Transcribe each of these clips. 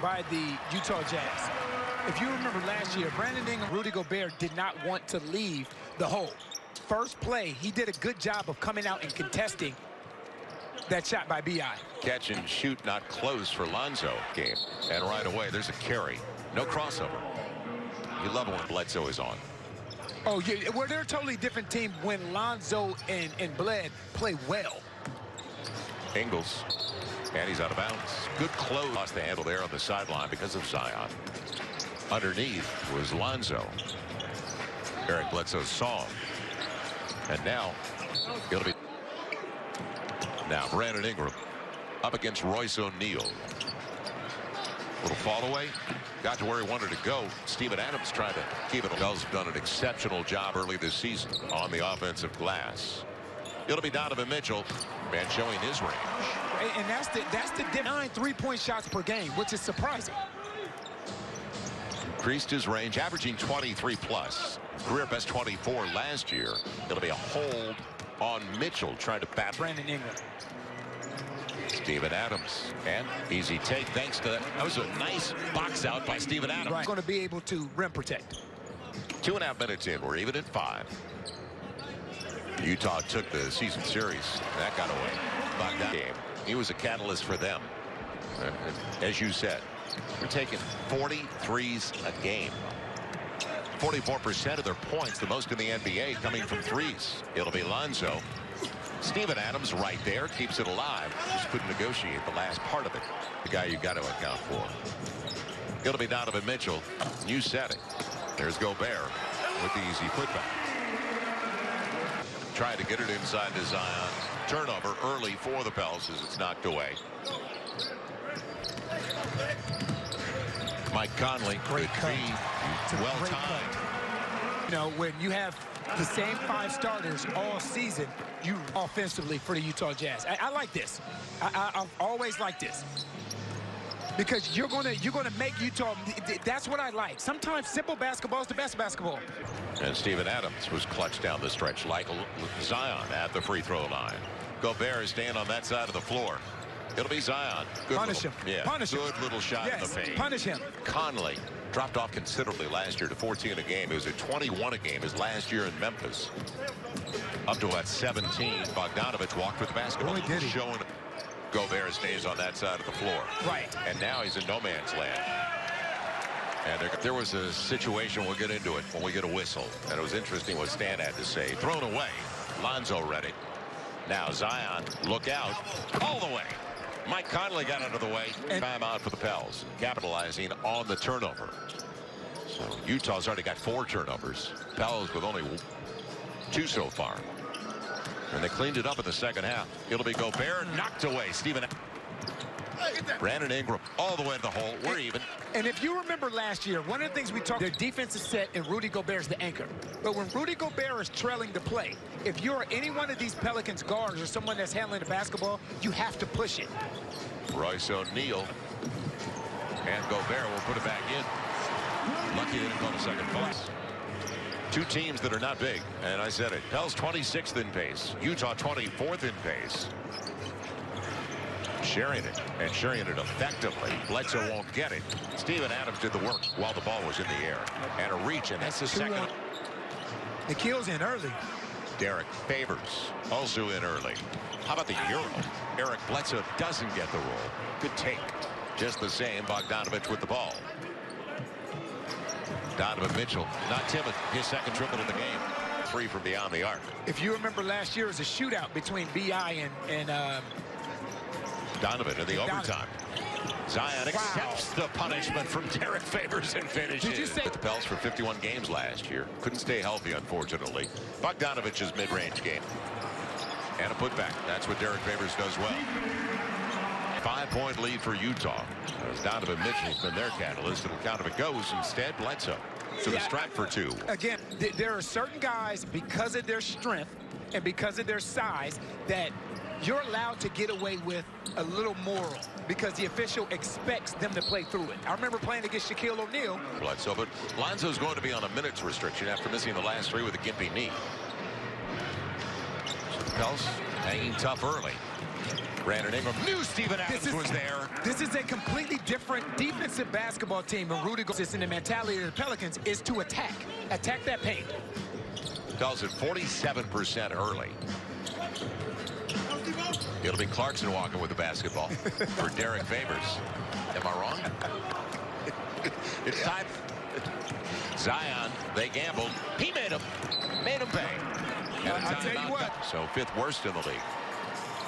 by the Utah Jazz. If you remember last year, Brandon Ingram, Rudy Gobert did not want to leave the hole. First play, he did a good job of coming out and contesting that shot by B.I. Catch and shoot not close for Lonzo game. And right away, there's a carry. No crossover. You love it when Bledsoe is on. Oh, yeah, well, they're a totally different team when Lonzo and Bled play well. Ingles. And he's out of bounds. Good close. Lost the handle there on the sideline because of Zion. Underneath was Lonzo. Eric Bledsoe saw him. And now it'll be. Now Brandon Ingram up against Royce O'Neal. Little fall away. Got to where he wanted to go. Steven Adams tried to keep it. Bell's done an exceptional job early this season on the offensive glass. It'll be Donovan Mitchell, and showing his range. And that's the 9 3-point shots per game, which is surprising. Increased his range, averaging 23 plus. Career best 24 last year. It'll be a hold on Mitchell trying to bat Brandon Ingram. Steven Adams, and easy take thanks to that. That was a nice box out by Steven Adams. Right. Going to be able to rim protect. 2.5 minutes in, we're even at 5. Utah took the season series. That got away. Bogdan game. He was a catalyst for them. As you said, they're taking 43s a game. 44% of their points, the most in the NBA, coming from threes. It'll be Lonzo. Steven Adams right there, keeps it alive. Just couldn't negotiate the last part of it. The guy you got to account for. It'll be Donovan Mitchell. New setting. There's Gobert with the easy putback. Tried to get it inside to Zion. Turnover early for the Pels as it's knocked away. Mike Conley. Great cut. Well timed. You know, when you have the same 5 starters all season, you offensively for the Utah Jazz. I like this. I've always liked this. Because you're gonna make Utah. That's what I like. Sometimes simple basketball is the best basketball. And Steven Adams was clutched down the stretch like Zion at the free throw line. Gobert is staying on that side of the floor. It'll be Zion. Good Punish him. Yeah, punish him. Good little shot in the paint. Punish him. Conley dropped off considerably last year to 14 a game. It was at 21 a game his last year in Memphis. Up to about 17. Bogdanovich walked with the basketball. Boy, did he. Showing Gobert stays on that side of the floor. Right. And now he's in no man's land. And there was a situation, we'll get into it when we get a whistle. And it was interesting what Stan had to say. Thrown away. Lonzo ready. Now Zion, look out. All the way. Mike Conley got out of the way. Timeout for the Pels. Capitalizing on the turnover. So Utah's already got 4 turnovers. Pels with only 2 so far. And they cleaned it up in the second half. It'll be Gobert knocked away. Steven. Brandon Ingram all the way to the hole. We're even. And if you remember last year, one of the things we talked, their defense is set and Rudy Gobert is the anchor. But when Rudy Gobert is trailing the play, if you're any one of these Pelicans guards or someone that's handling the basketball, you have to push it. Royce O'Neal. And Gobert will put it back in. Lucky they didn't call a second pass. 2 teams that are not big. And I said it. Pels 26th in pace. Utah 24th in pace. Sharing it, and sharing it effectively. Bledsoe won't get it. Steven Adams did the work while the ball was in the air. And a reach, and that's the second. Nikhil's in early. Derek Favors also in early. How about the Euro? Eric Bledsoe doesn't get the roll. Good take. Just the same, Bogdanovich with the ball. Donovan Mitchell, not timid. His second triple of the game. 3 from beyond the arc. If you remember last year, it was a shootout between B.I. and Donovan in the overtime. Zion accepts the punishment from Derek Favors and finishes. Did you say the Pels for 51 games last year? Couldn't stay healthy, unfortunately. Bogdanovich's mid-range game. And a putback. That's what Derek Favors does well. 5-point lead for Utah. As Donovan Mitchell's been their catalyst. It'll count if it goes. Instead, Bledsoe to the strap for 2. Again, there are certain guys, because of their strength and because of their size, that you're allowed to get away with a little moral because the official expects them to play through it. I remember playing against Shaquille O'Neal. Bledsoe, but Lonzo's going to be on a minutes restriction after missing the last 3 with a gimpy knee. So the Pels hanging tough early. Brandon Ingram knew Steven Adams was there. This is a completely different defensive basketball team. And Rudy goes in the mentality of the Pelicans is to attack. Attack that paint. Tells it 47% early. It'll be Clarkson walking with the basketball for Derek Favors. Am I wrong? It's time. Zion, they gambled. He made him pay. I'll tell you what. So 5th worst in the league.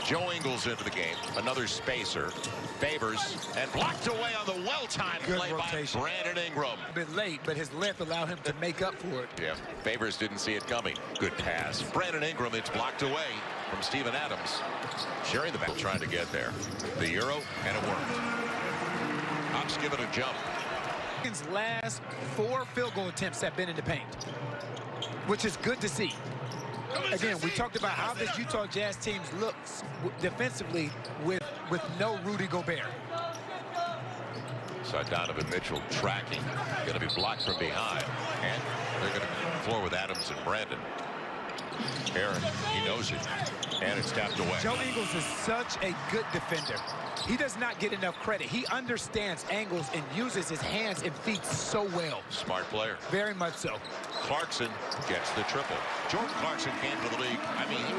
Joe Ingles into the game. Another spacer. Favors and blocked away on the well-timed play rotation by Brandon Ingram. A bit late, but his length allowed him to make up for it. Yeah, Favors didn't see it coming. Good pass. Brandon Ingram, it's blocked away from Steven Adams. Sharing the ball, trying to get there. The Euro, and it worked. Ops give it a jump. His last 4 field goal attempts have been in the paint, which is good to see. Again, we talked about how this Utah Jazz team looks defensively with no Rudy Gobert. So Donovan Mitchell tracking, going to be blocked from behind, and they're going to floor with Adams and Brandon. Aaron, he knows it, and it's tapped away. Joe Ingles is such a good defender. He does not get enough credit. He understands angles and uses his hands and feet so well. Smart player. Very much so. Clarkson gets the triple. Jordan Clarkson came to the league. I mean, he was